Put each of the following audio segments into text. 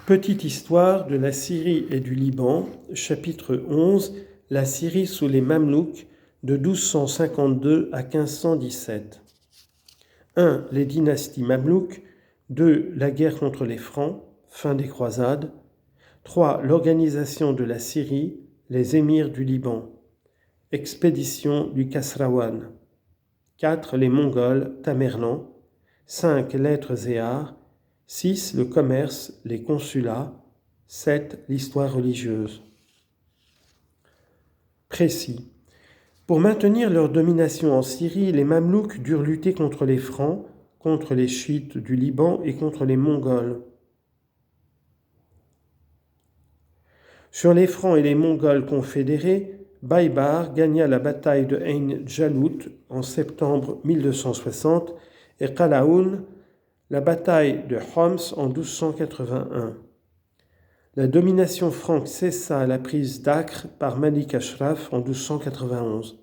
Petite histoire de la Syrie et du Liban, chapitre 11, la Syrie sous les Mamelouks de 1252 à 1517. 1. Les dynasties Mamelouks. 2. La guerre contre les Francs, fin des croisades. 3. L'organisation de la Syrie, les émirs du Liban. Expédition du Kasraouan. 4. Les Mongols, Tamerlan. 5. Lettres et arts. 6. Le commerce, les consulats. 7. L'histoire religieuse. Précis. Pour maintenir leur domination en Syrie, les Mamelouks durent lutter contre les Francs, contre les Chiites du Liban et contre les Mongols. Sur les Francs et les Mongols confédérés, Baïbar gagna la bataille de Ain Jalut en septembre 1260 et Qalaoun la bataille de Homs en 1281. La domination franque cessa à la prise d'Acre par Malik Ashraf en 1291.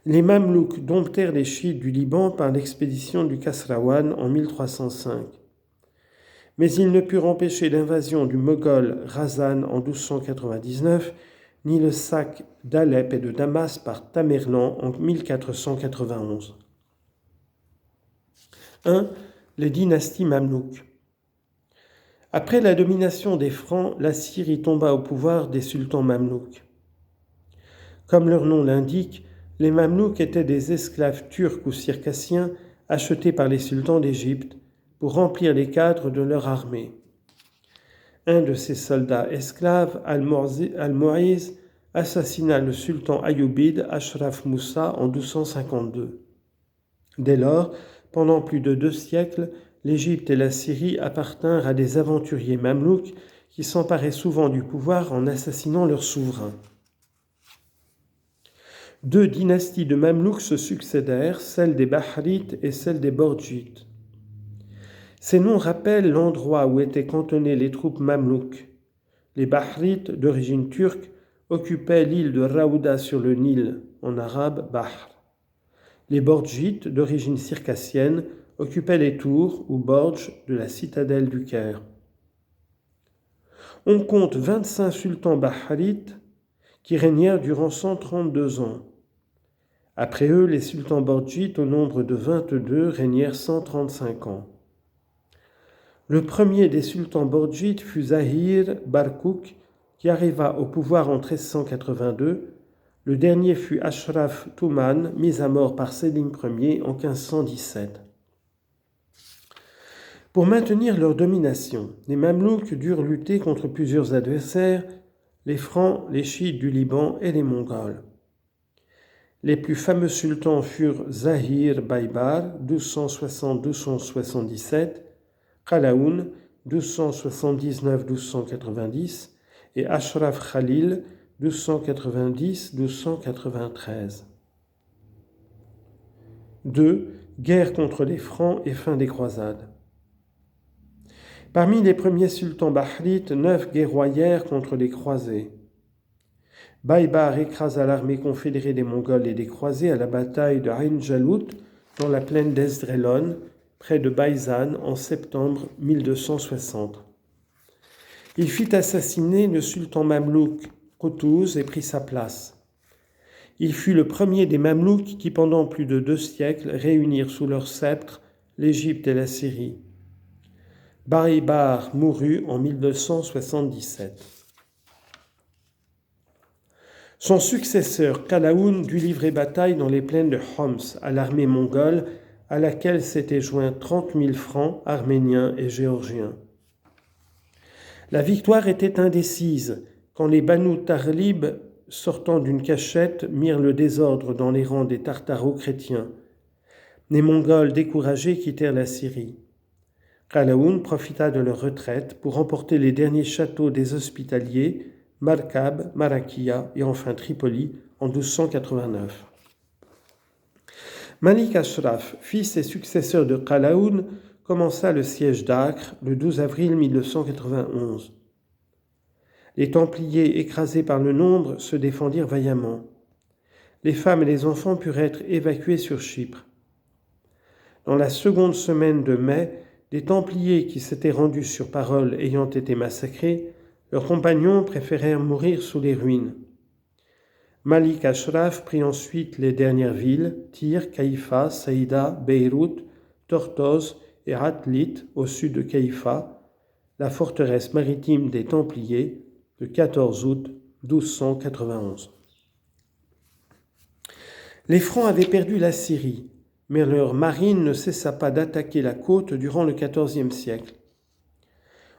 Les Mamelouks domptèrent les Chiites du Liban par l'expédition du Kasraouan en 1305. Mais ils ne purent empêcher l'invasion du Moghol Razan en 1299, ni le sac d'Alep et de Damas par Tamerlan en 1491. 1. Les dynasties Mamelouks. Après la domination des Francs, la Syrie tomba au pouvoir des sultans Mamelouks. Comme leur nom l'indique, les Mamelouks étaient des esclaves turcs ou circassiens achetés par les sultans d'Égypte pour remplir les cadres de leur armée. Un de ces soldats esclaves, Al-Mu'iz, assassina le sultan ayoubide Ashraf Moussa en 1252. Dès lors, pendant plus de 2 siècles, l'Égypte et la Syrie appartinrent à des aventuriers mamelouks qui s'emparaient souvent du pouvoir en assassinant leurs souverains. 2 dynasties de Mamelouks se succédèrent, celle des Bahrites et celle des Bordjites. Ces noms rappellent l'endroit où étaient cantonnées les troupes mamelouks. Les Bahrites, d'origine turque, occupaient l'île de Raouda sur le Nil, en arabe Bahr. Les Bordjites, d'origine circassienne, occupaient les tours ou Bordj de la citadelle du Caire. On compte 25 sultans bahrites qui régnèrent durant 132 ans. Après eux, les sultans Bordjites, au nombre de 22, régnèrent 135 ans. Le premier des sultans Bordjites fut Zahir Barkouk, qui arriva au pouvoir en 1382. Le dernier fut Ashraf Touman, mis à mort par Sélim Ier en 1517. Pour maintenir leur domination, les Mamelouks durent lutter contre plusieurs adversaires, les Francs, les Chiites du Liban et les Mongols. Les plus fameux sultans furent Zahir Baïbar, 1260-1277, Qalaoun, 1279-1290, et Ashraf Khalil, 1290-1293. 2. Guerre contre les Francs et fin des croisades. Parmi les premiers sultans bahrites, 9 guerroyèrent contre les croisés. Baïbar écrasa l'armée confédérée des Mongols et des croisés à la bataille de Ain Jalut dans la plaine d'Esdrelon, près de Baïzan, en septembre 1260. Il fit assassiner le sultan mamelouk Qutuz et prit sa place. Il fut le premier des Mamelouks qui, pendant plus de 2 siècles, réunirent sous leur sceptre l'Égypte et la Syrie. Baïbar mourut en 1277. Son successeur, Qalaoun, dut livrer bataille dans les plaines de Homs à l'armée mongole, à laquelle s'étaient joints 30 000 Francs, Arméniens et Géorgiens. La victoire était indécise quand les Banu Taghlib, sortant d'une cachette, mirent le désordre dans les rangs des Tartaro-chrétiens. Les Mongols découragés quittèrent la Syrie. Qalaoun profita de leur retraite pour emporter les derniers châteaux des Hospitaliers, Markab, Marakia et enfin Tripoli en 1289. Malik Ashraf, fils et successeur de Qalaoun, commença le siège d'Acre le 12 avril 1291. Les Templiers, écrasés par le nombre, se défendirent vaillamment. Les femmes et les enfants purent être évacués sur Chypre. Dans la seconde semaine de mai, des Templiers qui s'étaient rendus sur parole ayant été massacrés, leurs compagnons préférèrent mourir sous les ruines. Malik Ashraf prit ensuite les dernières villes, Tyr, Haïfa, Saïda, Beyrouth, Tortosa et Atlit au sud de Haïfa, la forteresse maritime des Templiers, le 14 août 1291. Les Francs avaient perdu la Syrie, mais leur marine ne cessa pas d'attaquer la côte durant le XIVe siècle.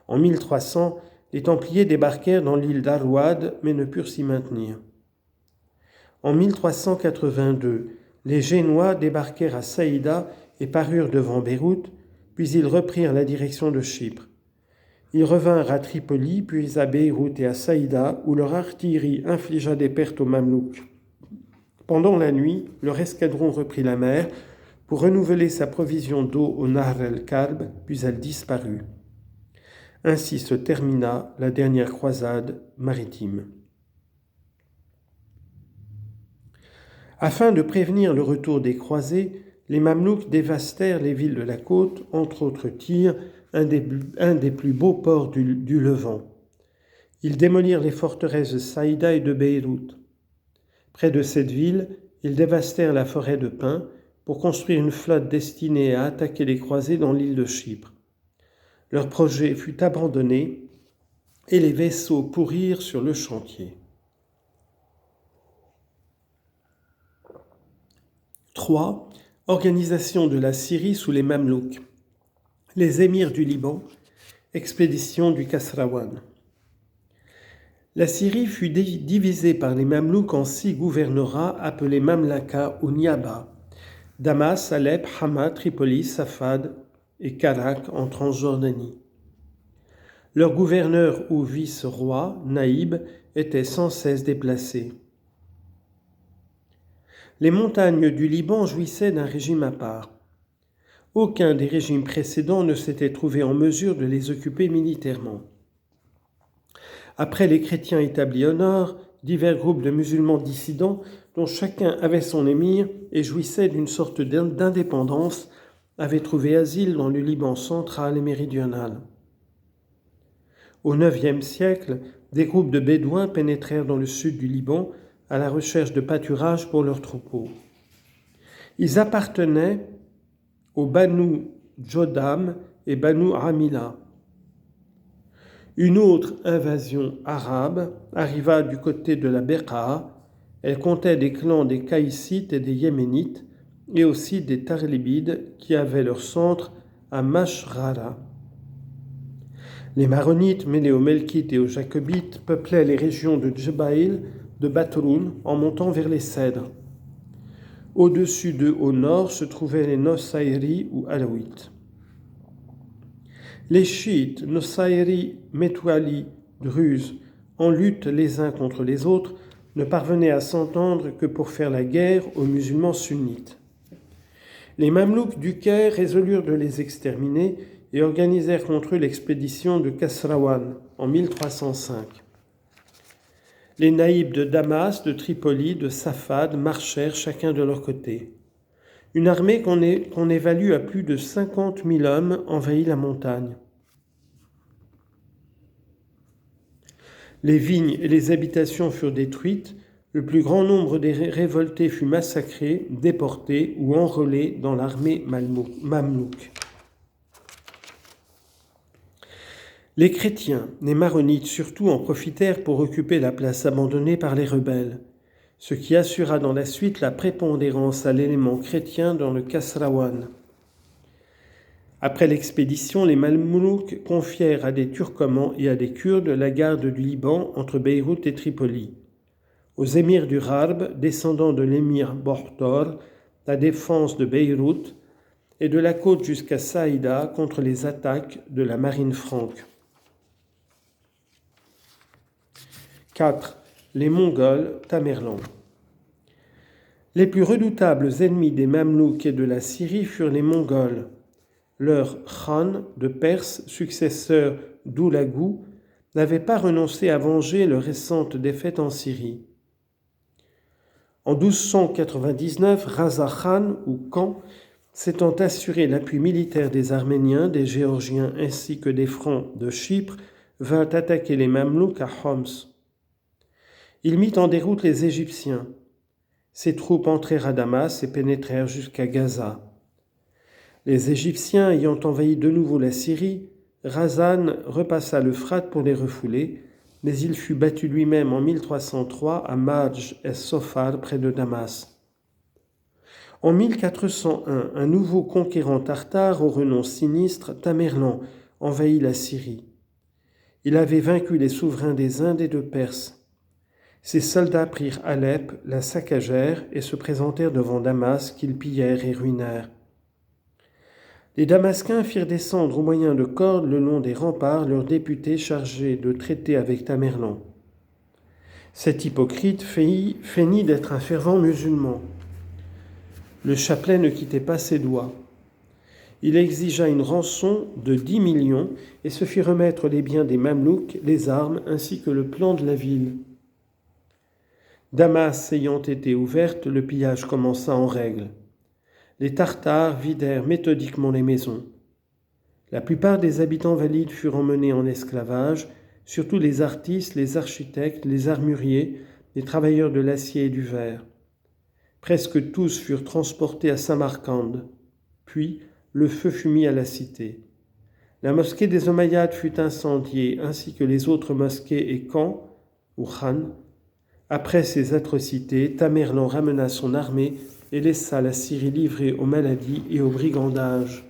En 1300, les Templiers débarquèrent dans l'île d'Arwad, mais ne purent s'y maintenir. En 1382, les Génois débarquèrent à Saïda et parurent devant Beyrouth, puis ils reprirent la direction de Chypre. Ils revinrent à Tripoli, puis à Beyrouth et à Saïda, où leur artillerie infligea des pertes aux Mamelouks. Pendant la nuit, leur escadron reprit la mer pour renouveler sa provision d'eau au Nahr el-Kalb, puis elle disparut. Ainsi se termina la dernière croisade maritime. Afin de prévenir le retour des croisés, les Mamelouks dévastèrent les villes de la côte, entre autres Tyr, un des plus beaux ports du Levant. Ils démolirent les forteresses de Saïda et de Beyrouth. Près de cette ville, ils dévastèrent la forêt de pins pour construire une flotte destinée à attaquer les croisés dans l'île de Chypre. Leur projet fut abandonné et les vaisseaux pourrirent sur le chantier. 3. Organisation de la Syrie sous les Mamelouks. Les émirs du Liban, expédition du Kasraouan. La Syrie fut divisée par les Mamelouks en 6 gouvernorats appelés Mamlaka ou Niaba, Damas, Alep, Hama, Tripoli, Safad et Karak en Transjordanie. Leur gouverneur ou vice-roi, Naïb, était sans cesse déplacé. Les montagnes du Liban jouissaient d'un régime à part. Aucun des régimes précédents ne s'était trouvé en mesure de les occuper militairement. Après les chrétiens établis au nord, divers groupes de musulmans dissidents, dont chacun avait son émir et jouissait d'une sorte d'indépendance, avaient trouvé asile dans le Liban central et méridional. Au IXe siècle, des groupes de Bédouins pénétrèrent dans le sud du Liban à la recherche de pâturage pour leurs troupeaux. Ils appartenaient aux Banu Jodam et Banu Amila. Une autre invasion arabe arriva du côté de la Bekaa. Elle comptait des clans des Caïssites et des Yéménites, et aussi des Tarlibides qui avaient leur centre à Mashrara. Les Maronites, mêlés aux Melkites et aux Jacobites, peuplaient les régions de Djebaïl, de Batroun, en montant vers les Cèdres. Au-dessus d'eux, au nord, se trouvaient les Nossaïri ou Alaouites. Les chiites, Nossaïri, Metouali, Druzes, en lutte les uns contre les autres, ne parvenaient à s'entendre que pour faire la guerre aux musulmans sunnites. Les Mamelouks du Caire résolurent de les exterminer et organisèrent contre eux l'expédition de Kasraouan en 1305. Les naïbs de Damas, de Tripoli, de Safad marchèrent chacun de leur côté. Une armée qu'on évalue à plus de 50 000 hommes envahit la montagne. Les vignes et les habitations furent détruites, le plus grand nombre des révoltés fut massacré, déporté ou enrôlé dans l'armée mamelouk. Les chrétiens, les maronites surtout, en profitèrent pour occuper la place abandonnée par les rebelles, ce qui assura dans la suite la prépondérance à l'élément chrétien dans le Kasraouan. Après l'expédition, les Mamelouks confièrent à des Turcomans et à des Kurdes la garde du Liban entre Beyrouth et Tripoli. Aux émirs du Harb, descendants de l'émir Bortor, la défense de Beyrouth et de la côte jusqu'à Saïda contre les attaques de la marine franque. 4. Les Mongols, Tamerlan. Les plus redoutables ennemis des Mamelouks et de la Syrie furent les Mongols. Leur Khan de Perse, successeur d'Oulagou, n'avait pas renoncé à venger leur récente défaite en Syrie. En 1299, Raza Khan, ou Khan, S'étant assuré l'appui militaire des Arméniens, des Géorgiens ainsi que des Francs de Chypre, vint attaquer les Mamelouks à Homs. Il mit en déroute les Égyptiens. Ses troupes entrèrent à Damas et pénétrèrent jusqu'à Gaza. Les Égyptiens ayant envahi de nouveau la Syrie, Razan repassa l'Euphrate pour les refouler, mais il fut battu lui-même en 1303 à Madj es-Sophar près de Damas. En 1401, un nouveau conquérant tartare au renom sinistre, Tamerlan, envahit la Syrie. Il avait vaincu les souverains des Indes et de Perse. Ses soldats prirent Alep, la saccagèrent et se présentèrent devant Damas qu'ils pillèrent et ruinèrent. Les Damascains firent descendre au moyen de cordes le long des remparts leurs députés chargés de traiter avec Tamerlan. Cet hypocrite feignit d'être un fervent musulman. Le chapelet ne quittait pas ses doigts. Il exigea une rançon de 10 millions et se fit remettre les biens des Mamelouks, les armes ainsi que le plan de la ville. Damas ayant été ouverte, le pillage commença en règle. Les Tartares vidèrent méthodiquement les maisons. La plupart des habitants valides furent emmenés en esclavage, surtout les artistes, les architectes, les armuriers, les travailleurs de l'acier et du verre. Presque tous furent transportés à Samarcande. Puis, le feu fut mis à la cité. La mosquée des Omeyyades fut incendiée, ainsi que les autres mosquées et camps, ou khan. Après ces atrocités, Tamerlan ramena son armée et laissa la Syrie livrée aux maladies et au brigandage.